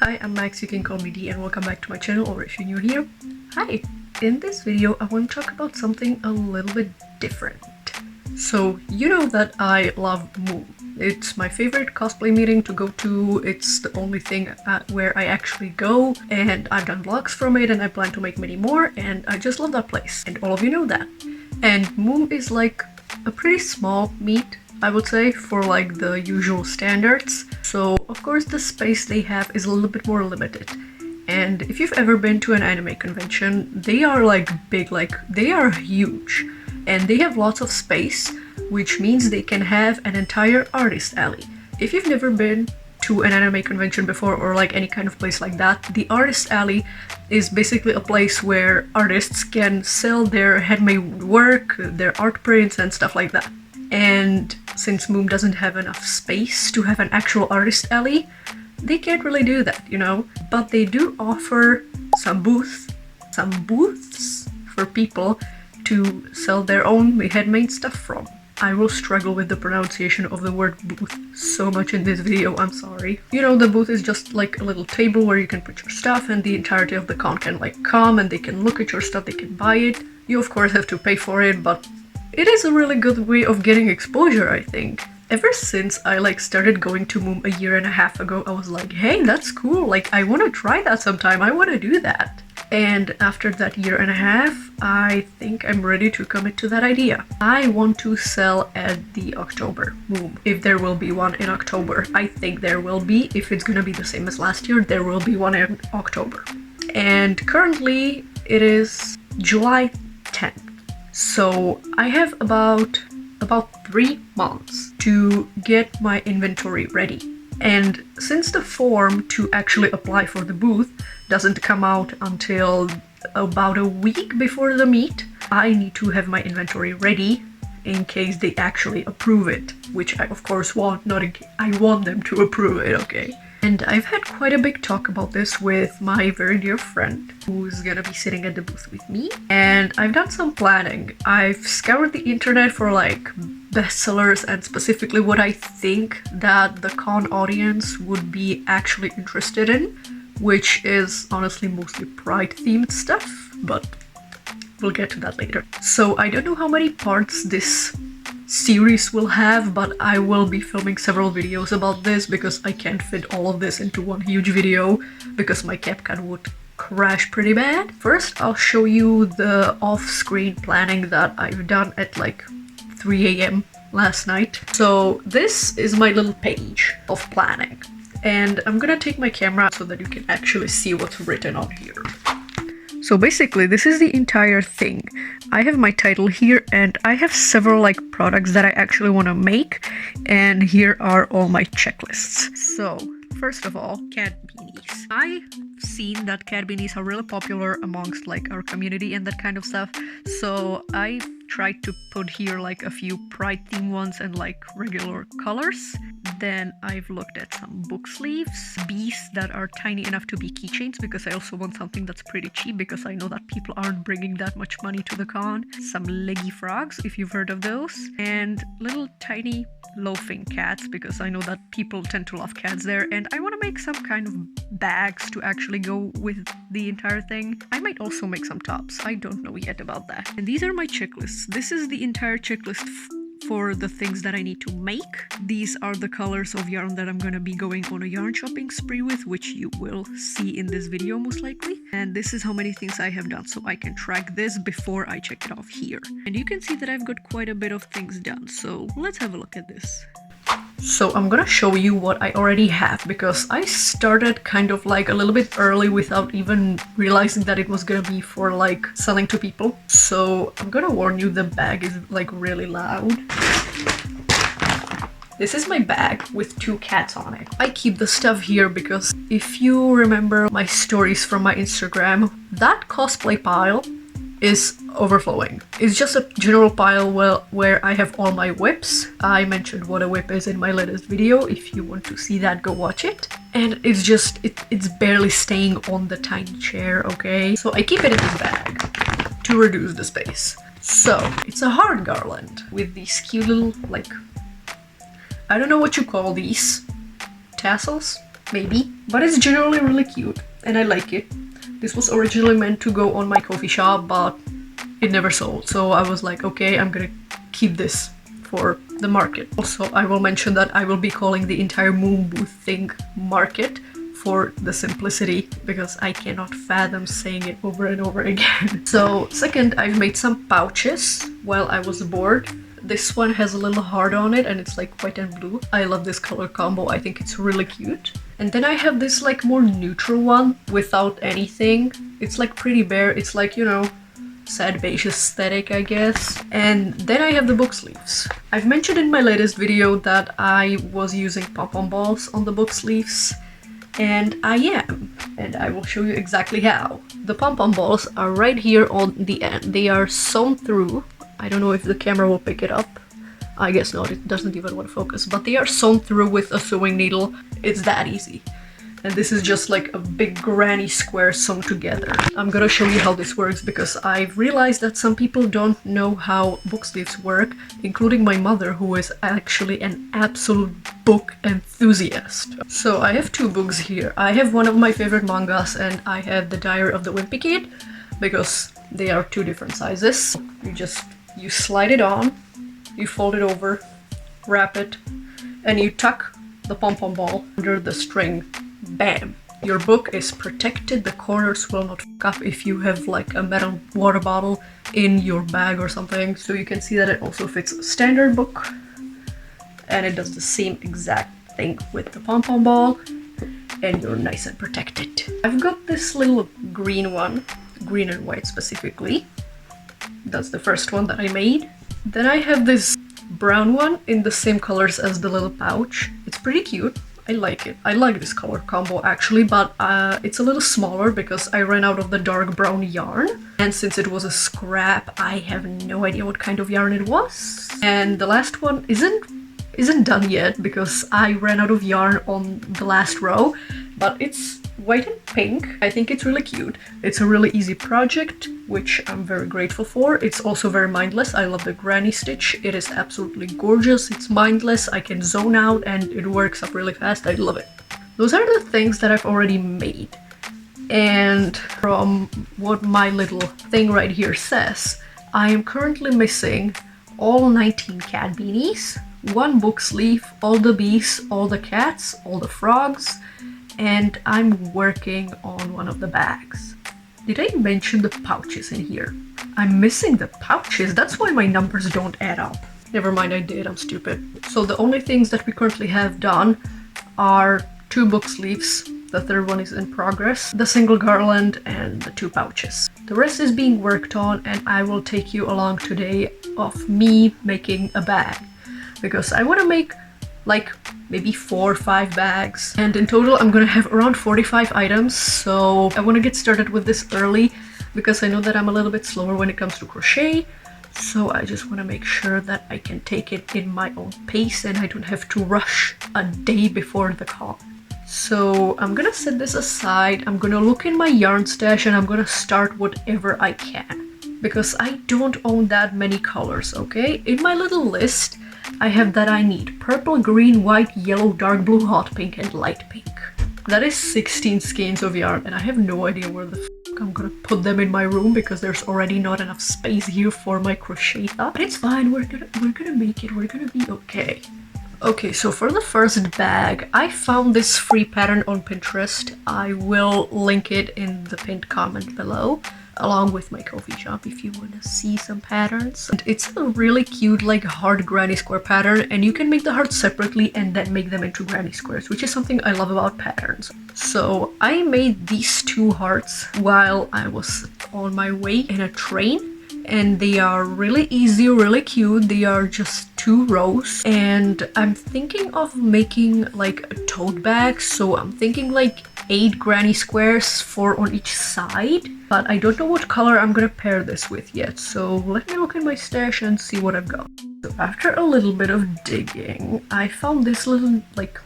Hi, I'm Max, you can call me D, and welcome back to my channel, or if you're new here, hi! In this video, I want to talk about something a little bit different. So, you know that I love MOOM. It's my favorite cosplay meeting to go to, it's the only thing where I actually go, and I've done vlogs from it, and I plan to make many more, and I just love that place, and all of you know that. And MOOM is like a pretty small meet, I would say, for like the usual standards. So of course the space they have is a little bit more limited. And if you've ever been to an anime convention, they are like big, like they are huge. And they have lots of space, which means they can have an entire artist alley. If you've never been to an anime convention before, or like any kind of place like that, the artist alley is basically a place where artists can sell their handmade work, their art prints and stuff like that. And since MOOM doesn't have enough space to have an actual artist alley, they can't really do that, you know? But they do offer some booths for people to sell their own handmade stuff from. I will struggle with the pronunciation of the word booth so much in this video, I'm sorry. You know, the booth is just like a little table where you can put your stuff and the entirety of the con can like come and they can look at your stuff, they can buy it. You of course have to pay for it, but it is a really good way of getting exposure, I think. Ever since I like started going to MOOM a year and a half ago, I was like, hey, that's cool, like I want to try that sometime, I want to do that. And after that year and a half, I think I'm ready to commit to that idea. I want to sell at the October MOOM, if there will be one in October. I think there will be. If it's gonna be the same as last year, there will be one in October. And currently it is July 10th. So I have about 3 months to get my inventory ready. And since the form to actually apply for the booth doesn't come out until about a week before the meet, I need to have my inventory ready in case they actually approve it, which I of course want, I want them to approve it, okay? And I've had quite a big talk about this with my very dear friend who's gonna be sitting at the booth with me, and I've done some planning. I've scoured the internet for like bestsellers and specifically what I think that the con audience would be actually interested in, which is honestly mostly pride themed stuff, but we'll get to that later. So I don't know how many parts this series will have, but I will be filming several videos about this because I can't fit all of this into one huge video because my CapCut would crash pretty bad. First, I'll show you the off-screen planning that I've done at like 3 AM last night. So this is my little page of planning, and I'm gonna take my camera so that you can actually see what's written on here. So basically, this is the entire thing. I have my title here, and I have several like products that I actually want to make, and here are all my checklists. So first of all, cat beanies. I've seen that cat beanies are really popular amongst like our community and that kind of stuff, so I tried to put here like a few pride theme ones and like regular colors. Then I've looked at some book sleeves, bees that are tiny enough to be keychains because I also want something that's pretty cheap because I know that people aren't bringing that much money to the con. Some leggy frogs, if you've heard of those, and little tiny loafing cats because I know that people tend to love cats there, and I want to make some kind of bags to actually go with the entire thing. I might also make some tops, I don't know yet about that. And these are my checklists. This is the entire checklist for the things that I need to make. These are the colors of yarn that I'm gonna be going on a yarn shopping spree with, which you will see in this video most likely. And this is how many things I have done, so I can track this before I check it off here. And you can see that I've got quite a bit of things done, so let's have a look at this. So I'm gonna show you what I already have because I started kind of like a little bit early without even realizing that it was gonna be for like selling to people. So I'm gonna warn you, the bag is like really loud. This is my bag with 2 cats on it. I keep the stuff here because if you remember my stories from my Instagram, that cosplay pile is overflowing. It's just a general pile where I have all my whips. I mentioned what a whip is in my latest video. If you want to see that, go watch it. And it's just, it's barely staying on the tiny chair, okay? So I keep it in this bag to reduce the space. So it's a heart garland with these cute little, like, I don't know what you call these, tassels? maybe, but it's generally really cute and I like it. This was originally meant to go on my coffee shop, but it never sold, so I was like, okay, I'm gonna keep this for the market. Also, I will mention that I will be calling the entire MOOM Booth thing market for the simplicity, because I cannot fathom saying it over and over again. So second, I've made some pouches while I was bored. This one has a little heart on it and it's like white and blue. I love this color combo, I think it's really cute. And then I have this like more neutral one without anything. It's like pretty bare, it's like, you know, sad beige aesthetic, I guess. And then I have the book sleeves. I've mentioned in my latest video that I was using pom-pom balls on the book sleeves, and I am, and I will show you exactly how. The pom-pom balls are right here on the end. They are sewn through. I don't know if the camera will pick it up. I guess not, it doesn't even want to focus, but they are sewn through with a sewing needle. It's that easy. And this is just like a big granny square sewn together. I'm gonna show you how this works because I've realized that some people don't know how book sleeves work, including my mother, who is actually an absolute book enthusiast. So I have two books here. I have one of my favorite mangas and I have The Diary of the Wimpy Kid because they are two different sizes. You slide it on, you fold it over, wrap it, and you tuck the pom-pom ball under the string. Bam! Your book is protected, the corners will not fuck up if you have like a metal water bottle in your bag or something. So you can see that it also fits a standard book and it does the same exact thing with the pom-pom ball and you're nice and protected. I've got this little green one, green and white specifically. That's the first one that I made. Then I have this brown one in the same colors as the little pouch. It's pretty cute. I like it. I like this color combo actually, but it's a little smaller because I ran out of the dark brown yarn. And since it was a scrap, I have no idea what kind of yarn it was. And the last one isn't done yet because I ran out of yarn on the last row, but it's white and pink. I think it's really cute. It's a really easy project, which I'm very grateful for. It's also very mindless. I love the granny stitch. It is absolutely gorgeous. It's mindless. I can zone out and it works up really fast. I love it. Those are the things that I've already made. And from what my little thing right here says, I am currently missing all 19 cat beanies, one book sleeve, all the bees, all the cats, all the frogs, and I'm working on one of the bags. Did I mention the pouches in here? I'm missing the pouches, that's why my numbers don't add up. Never mind, I did, I'm stupid. So the only things that we currently have done are two book sleeves, the third one is in progress, the single garland, and the two pouches. The rest is being worked on and I will take you along today of me making a bag. Because I want to make like maybe 4 or 5 bags, and in total I'm gonna have around 45 items, so I want to get started with this early because I know that I'm a little bit slower when it comes to crochet, so I just want to make sure that I can take it in my own pace and I don't have to rush a day before the call. So I'm gonna set this aside, I'm gonna look in my yarn stash and I'm gonna start whatever I can because I don't own that many colors, okay? In my little list I have that I need purple, green, white, yellow, dark blue, hot pink, and light pink. That is 16 skeins of yarn and I have no idea where the f I'm gonna put them in my room because there's already not enough space here for my crochet stuff. But it's fine, we're gonna make it, we're gonna be okay. Okay, so for the first bag, I found this free pattern on Pinterest. I will link it in the pinned comment below, along with my coffee shop if you want to see some patterns. And it's a really cute like heart granny square pattern, and you can make the hearts separately and then make them into granny squares, which is something I love about patterns. So I made these two hearts while I was on my way in a train, and they are really easy, really cute. They are just 2 rows, and I'm thinking of making like a tote bag, so I'm thinking like 8 granny squares, 4 on each side, but I don't know what color I'm gonna pair this with yet, so let me look in my stash and see what I've got. So after a little bit of digging, I found this little like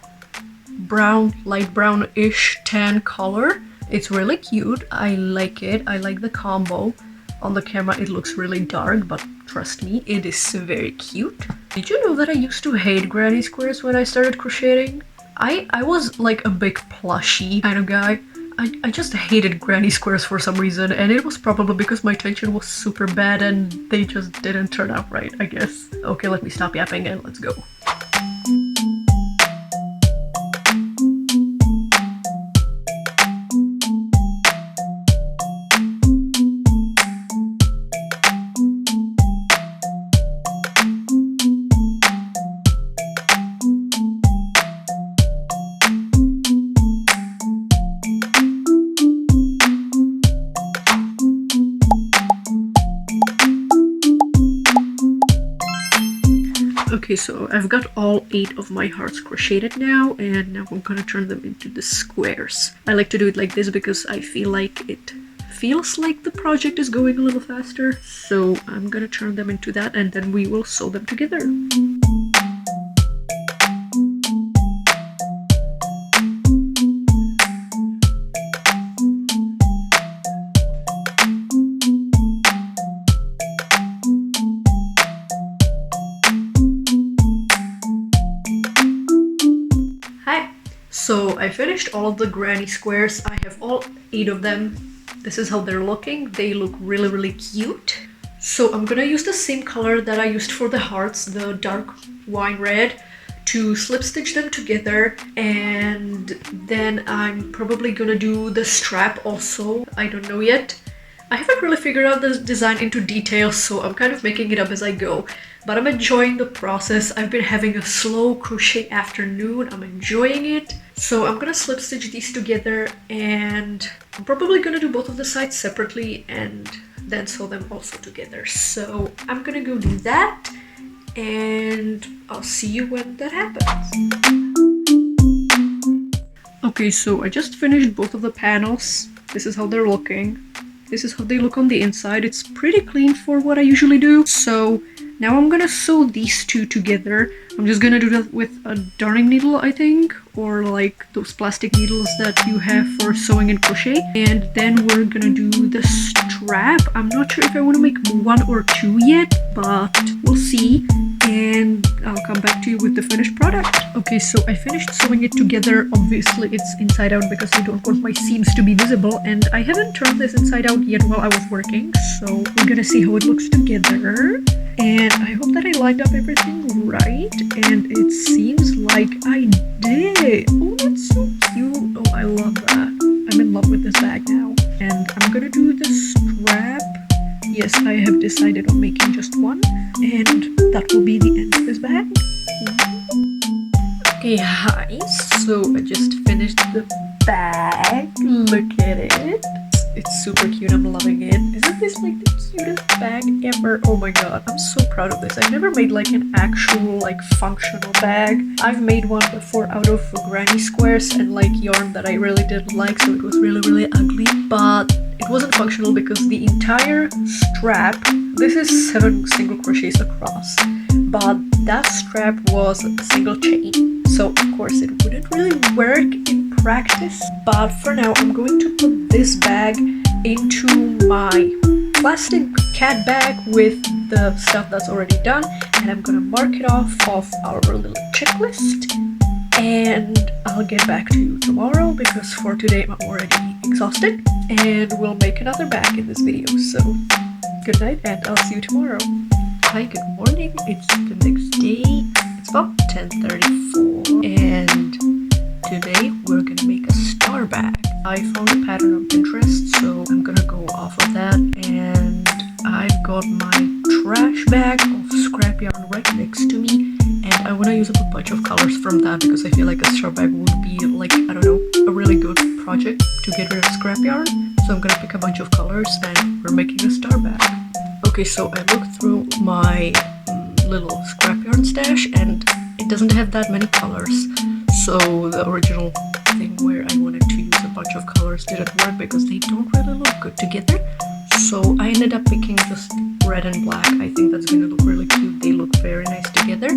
brown, light brownish tan color. It's really cute, I like it, I like the combo. On the camera it looks really dark, but trust me, it is very cute. Did you know that I used to hate granny squares when I started crocheting? I was like a big plushy kind of guy. I just hated granny squares for some reason, and it was probably because my tension was super bad and they just didn't turn out right, I guess. Okay, let me stop yapping and let's go. Okay, so I've got all 8 of my hearts crocheted now, and now I'm gonna turn them into the squares. I like to do it like this because I feel like it feels like the project is going a little faster. So I'm gonna turn them into that, and then we will sew them together. So I finished all of the granny squares. I have all 8 of them. This is how they're looking. They look really, really cute. So I'm gonna use the same color that I used for the hearts, the dark wine red, to slip stitch them together. And then I'm probably gonna do the strap also. I don't know yet. I haven't really figured out the design into detail, so I'm kind of making it up as I go. But I'm enjoying the process. I've been having a slow crochet afternoon. I'm enjoying it. So I'm gonna slip stitch these together, and I'm probably gonna do both of the sides separately and then sew them also together. So I'm gonna go do that, and I'll see you when that happens. Okay, so I just finished both of the panels. This is how they're looking. This is how they look on the inside. It's pretty clean for what I usually do. So now I'm gonna sew these 2 together. I'm just gonna do that with a darning needle, I think, or like those plastic needles that you have for sewing and crochet. And then we're gonna do the strap. I'm not sure if I want to make 1 or 2 yet, but we'll see. And I'll come back to you with the finished product. Okay, so I finished sewing it together. Obviously it's inside out because I don't want my seams to be visible, and I haven't turned this inside out yet while I was working, so we're gonna see how it looks together. And I hope that I lined up everything right, and it seems like I did. Oh, that's so cute. Oh, I love that. I'm in love with this bag now. And I'm gonna do the strap. Yes, I have decided on making just 1, and that will be the end of this bag. Okay, hi. So I just finished the bag. Look at it. It's super cute. I'm loving it. Isn't this like the cutest bag ever? Oh my god, I'm so proud of this. I've never made like an actual like functional bag. I've made one before out of granny squares and like yarn that I really didn't like, so it was really, really ugly. But it wasn't functional because the entire strap, this is 7 single crochets across, but that strap was a single chain. So of course it wouldn't really work in practice, but for now I'm going to put this bag into my plastic cat bag with the stuff that's already done, and I'm gonna mark it off of our little checklist, and I'll get back to you tomorrow because for today I'm already exhausted, and we'll make another bag in this video. So good night, and I'll see you tomorrow. Hi, good morning. It's the next day. It's about 10:34, and today we're gonna make a star bag. I found a pattern on Pinterest, so I'm gonna go off of that, and I've got my trash bag of scrap yarn right next to me, and I want to use up a bunch of colors from that because I feel like a star bag would be like, I don't know, a really good project to get rid of scrap yarn. So I'm gonna pick a bunch of colors and we're making a star bag. Okay, so I looked through my little scrap yarn stash and it doesn't have that many colors. So the original thing where I wanted to use a bunch of colors didn't work because they don't really look good together. So I ended up picking just red and black. I think that's gonna look really cute. They look very nice together.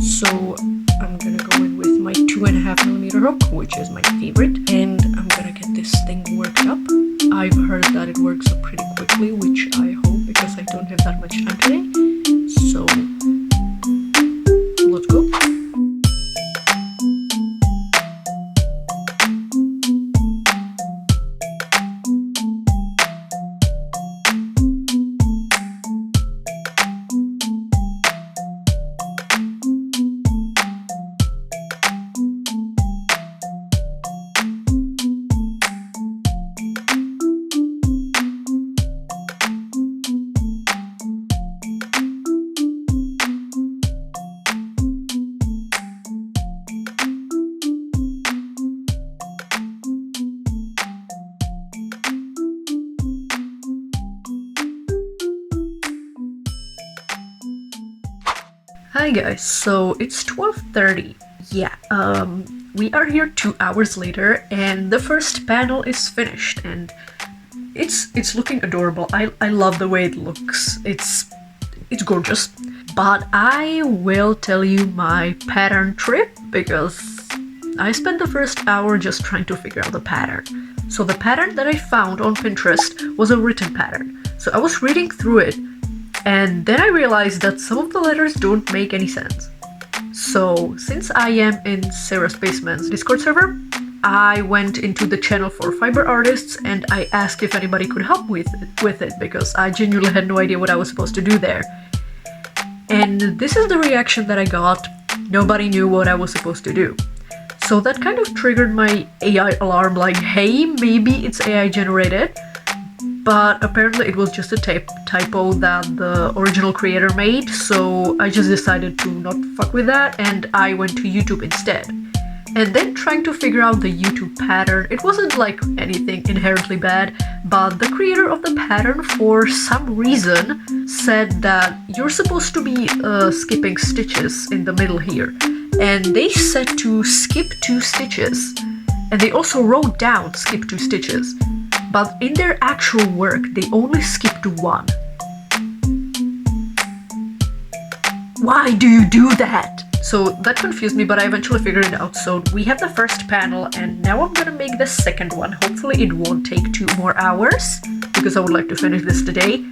So I'm gonna go in with my 2.5mm hook, which is my favorite, and I'm gonna get this thing worked up. I've heard that it works up pretty quickly, which I hope because I don't have that much time today. So let's go. Hi guys, so it's 12:30. Yeah, we are here 2 hours later and the first panel is finished and it's looking adorable. I love the way it looks. It's gorgeous. But I will tell you my pattern trip because I spent the first hour just trying to figure out the pattern. So the pattern that I found on Pinterest was a written pattern. So I was reading through it and then I realized that some of the letters don't make any sense. So since I am in Sarah's Basement's Discord server, I went into the channel for fiber artists and I asked if anybody could help with it because I genuinely had no idea what I was supposed to do there. And this is the reaction that I got. Nobody knew what I was supposed to do. So that kind of triggered my AI alarm, like, hey, maybe it's AI generated. But apparently it was just a typo that the original creator made, so I just decided to not fuck with that and I went to YouTube instead. And then trying to figure out the YouTube pattern, it wasn't like anything inherently bad, but the creator of the pattern for some reason said that you're supposed to be skipping stitches in the middle here. And they said to skip 2 stitches. And they also wrote down skip 2 stitches. But in their actual work, they only skipped 1. Why do you do that? So that confused me, but I eventually figured it out. So we have the first panel and now I'm gonna make the second one. Hopefully it won't take 2 more hours because I would like to finish this today.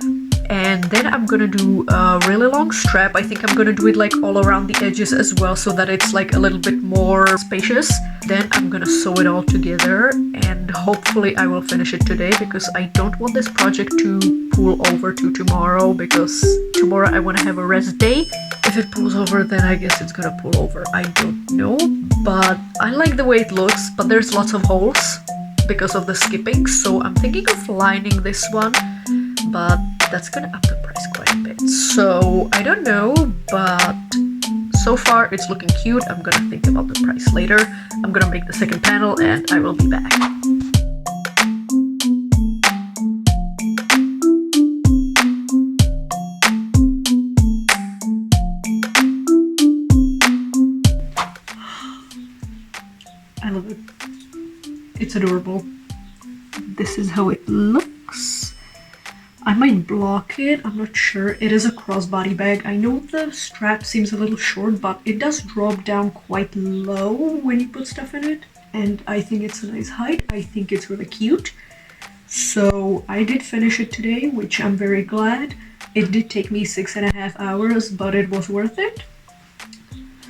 And then I'm gonna do a really long strap. I think I'm gonna do it like all around the edges as well so that it's like a little bit more spacious. Then I'm gonna sew it all together and hopefully I will finish it today because I don't want this project to pull over to tomorrow because tomorrow I want to have a rest day. If it pulls over, then I guess it's gonna pull over. I don't know, but I like the way it looks, but there's lots of holes because of the skipping, so I'm thinking of lining this one, but that's gonna up the price quite a bit. So I don't know, but so far it's looking cute. I'm gonna think about the price later. I'm gonna make the second panel and I will be back. I love it. It's adorable. This is how it looks. I might block it, I'm not sure. It is a crossbody bag. I know the strap seems a little short, but it does drop down quite low when you put stuff in it. And I think it's a nice height. I think it's really cute. So I did finish it today, which I'm very glad. It did take me 6.5 hours, but it was worth it.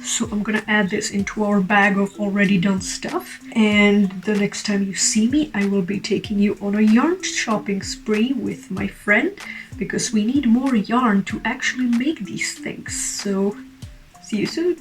So I'm gonna add this into our bag of already done stuff. And the next time you see me, I will be taking you on a yarn shopping spree with my friend because we need more yarn to actually make these things. So see you soon.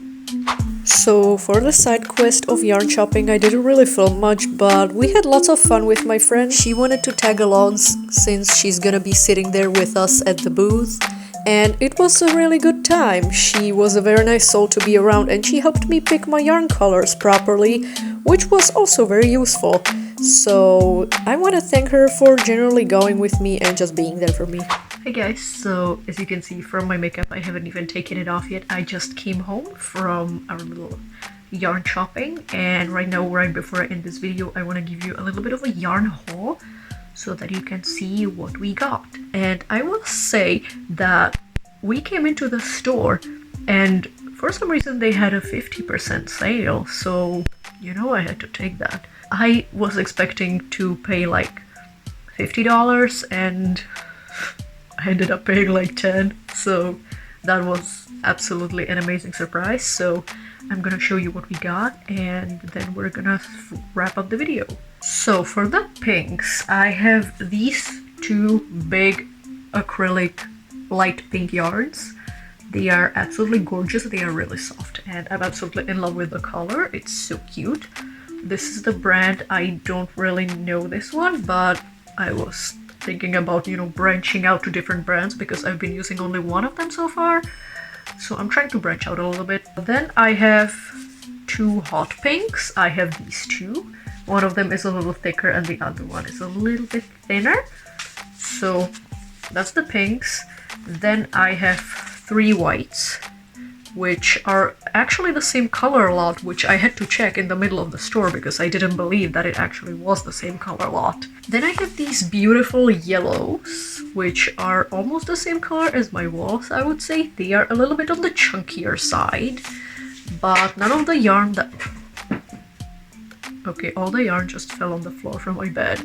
So for the side quest of yarn shopping, I didn't really film much, but we had lots of fun with my friend. She wanted to tag along since she's gonna be sitting there with us at the booth. And it was a really good time. She was a very nice soul to be around and she helped me pick my yarn colors properly, which was also very useful. So I want to thank her for generally going with me and just being there for me. Hey guys, so as you can see from my makeup, I haven't even taken it off yet. I just came home from our little yarn shopping and right now, right before I end this video, I want to give you a little bit of a yarn haul so that you can see what we got. And I will say that we came into the store and for some reason they had a 50% sale, so you know I had to take that. I was expecting to pay like $50 and I ended up paying like 10, so that was absolutely an amazing surprise. So I'm gonna show you what we got and then we're gonna wrap up the video. So for the pinks, I have these 2 big acrylic light pink yarns. They are absolutely gorgeous. They are really soft and I'm absolutely in love with the color. It's so cute. This is the brand. I don't really know this one, but I was thinking about, you know, branching out to different brands because I've been using only one of them so far. So I'm trying to branch out a little bit. Then I have 2 hot pinks. I have these 2. One of them is a little thicker and the other one is a little bit thinner. So that's the pinks. Then I have 3 whites. which are actually the same color lot, which I had to check in the middle of the store because I didn't believe that it actually was the same color lot. Then I have these beautiful yellows, which are almost the same color as my walls, I would say. They are a little bit on the chunkier side, but none of the yarn that... Okay, all the yarn just fell on the floor from my bed,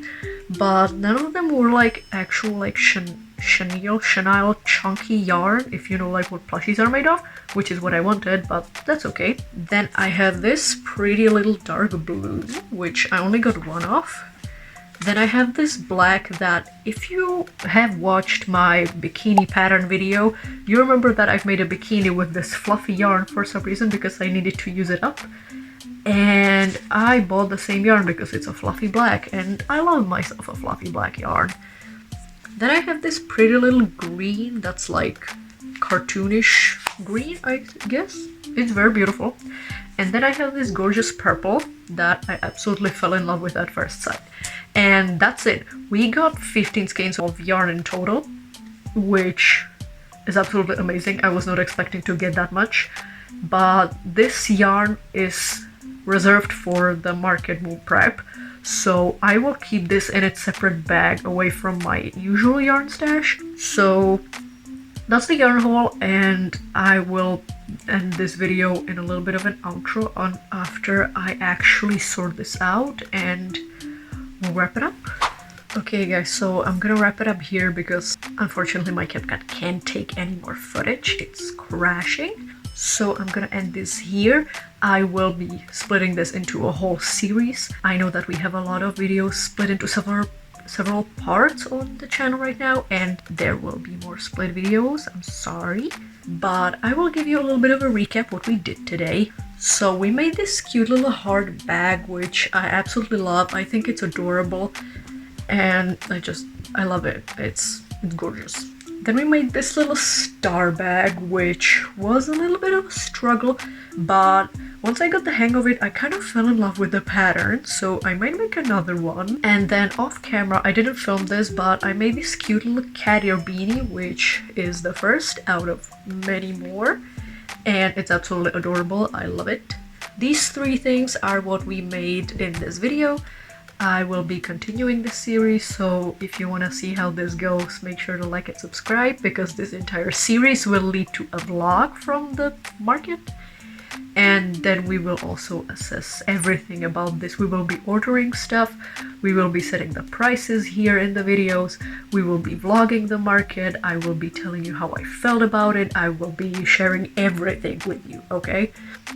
but none of them were like actual like chenille chunky yarn, if you know like what plushies are made of, which is what I wanted, but that's okay. Then I have this pretty little dark blue, which I only got one of. Then I have this black that, if you have watched my bikini pattern video, you remember that I've made a bikini with this fluffy yarn for some reason because I needed to use it up. And I bought the same yarn because it's a fluffy black, and I love myself a fluffy black yarn. Then I have this pretty little green that's like cartoonish green, I guess. It's very beautiful. And then I have this gorgeous purple that I absolutely fell in love with at first sight. And that's it. We got 15 skeins of yarn in total, which is absolutely amazing. I was not expecting to get that much, but this yarn is reserved for the market MOOM prep, so I will keep this in its separate bag away from my usual yarn stash. So that's the yarn haul, and I will end this video in a little bit of an outro on after I actually sort this out, and we'll wrap it up. Okay guys, so I'm gonna wrap it up here because unfortunately my CapCut can't take any more footage. It's crashing. So I'm gonna end this here. I will be splitting this into a whole series. I know that we have a lot of videos split into several parts on the channel right now, and there will be more split videos. I'm sorry, but I will give you a little bit of a recap what we did today. So we made this cute little heart bag, which I absolutely love. I think it's adorable, and I love it. It's gorgeous. Then we made this little star bag, which was a little bit of a struggle, but once I got the hang of it, I kind of fell in love with the pattern, so I might make another one. And then off camera, I didn't film this, but I made this cute little cat ear beanie, which is the first out of many more, and it's absolutely adorable. I love it. These three things are what we made in this video. I will be continuing this series, so if you want to see how this goes, make sure to like and subscribe, because this entire series will lead to a vlog from the market. And then we will also assess everything about this. We will be ordering stuff, we will be setting the prices here in the videos, we will be vlogging the market, I will be telling you how I felt about it, I will be sharing everything with you, okay?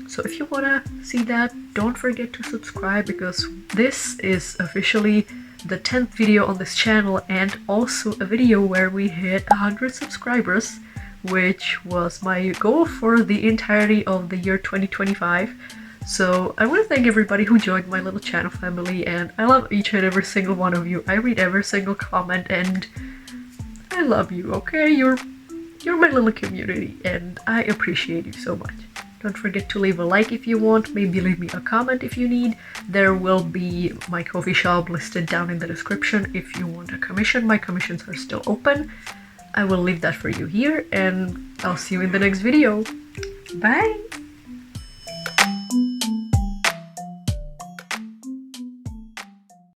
So if you wanna see that, don't forget to subscribe, because this is officially the 10th video on this channel, and also a video where we hit 100 subscribers, which was my goal for the entirety of the year 2025. So I want to thank everybody who joined my little channel family, and I love each and every single one of you. I read every single comment, and I love you, okay? You're my little community, and I appreciate you so much. Don't forget to leave a like if you want, maybe leave me a comment if you need. There will be my coffee shop listed down in the description if you want a commission. My commissions are still open. I will leave that for you here, and I'll see you in the next video. Bye!